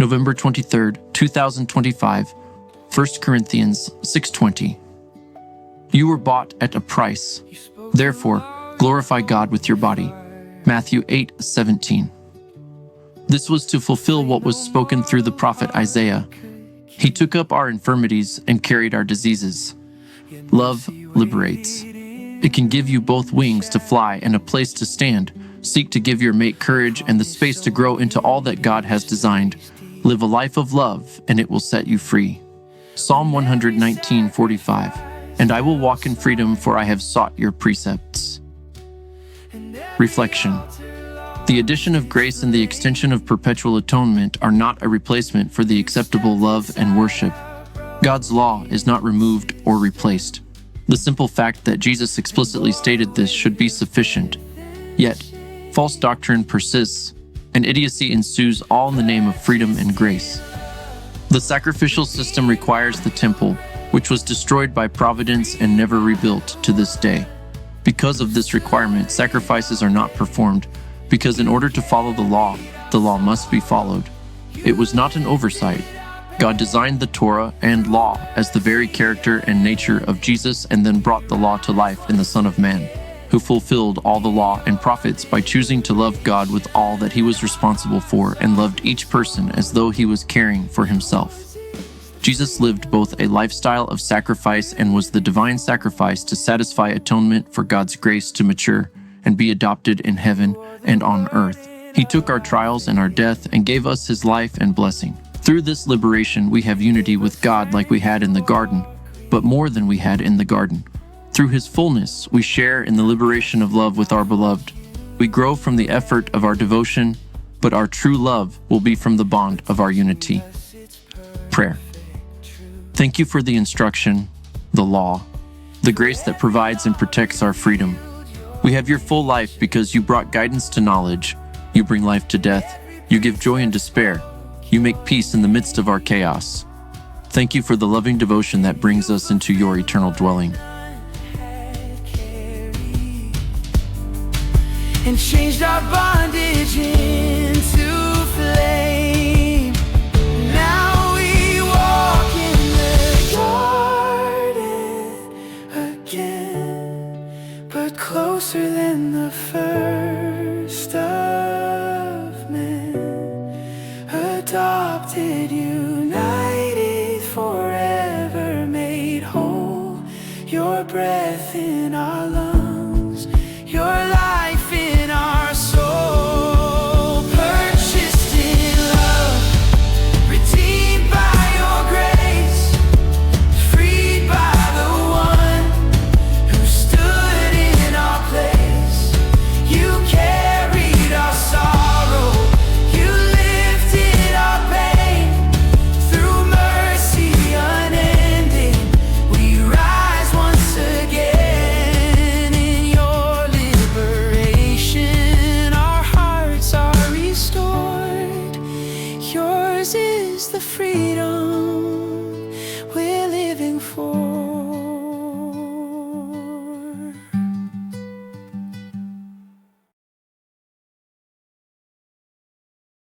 November 23rd, 2025, 1 Corinthians 6:20. You were bought at a price. Therefore, glorify God with your body. Matthew 8:17. This was to fulfill what was spoken through the prophet Isaiah. He took up our infirmities and carried our diseases. Love liberates. It can give you both wings to fly and a place to stand. Seek to give your mate courage and the space to grow into all that God has designed. Live a life of love, and it will set you free. Psalm 119:45. And I will walk in freedom, for I have sought your precepts. Reflection. The addition of grace and the extension of perpetual atonement are not a replacement for the acceptable love and worship. God's law is not removed or replaced. The simple fact that Jesus explicitly stated this should be sufficient. Yet, false doctrine persists, and idiocy ensues, all in the name of freedom and grace. The sacrificial system requires the temple, which was destroyed by providence and never rebuilt to this day. Because of this requirement, sacrifices are not performed, because in order to follow the law must be followed. It was not an oversight. God designed the Torah and law as the very character and nature of Jesus, and then brought the law to life in the Son of Man, who fulfilled all the law and prophets by choosing to love God with all that he was responsible for, and loved each person as though he was caring for himself. Jesus lived both a lifestyle of sacrifice and was the divine sacrifice to satisfy atonement for God's grace to mature and be adopted in heaven and on earth. He took our trials and our death and gave us his life and blessing. Through this liberation, we have unity with God like we had in the garden, but more than we had in the garden. Through his fullness, we share in the liberation of love with our beloved. We grow from the effort of our devotion, but our true love will be from the bond of our unity. Prayer. Thank you for the instruction, the law, the grace that provides and protects our freedom. We have your full life because you brought guidance to knowledge. You bring life to death. You give joy in despair. You make peace in the midst of our chaos. Thank you for the loving devotion that brings us into your eternal dwelling. And changed our bondage into flame. Now we walk in the garden again, but closer than the first of men. Adopted, united, forever made whole. Your breath in our lungs, your life in our soul. Purchased in love, redeemed by your grace, freed by the one who stood in our place. You carried our sorrow, you lifted our pain. Through mercy unending, we rise once again. In your liberation, our hearts are restored. Yours is the freedom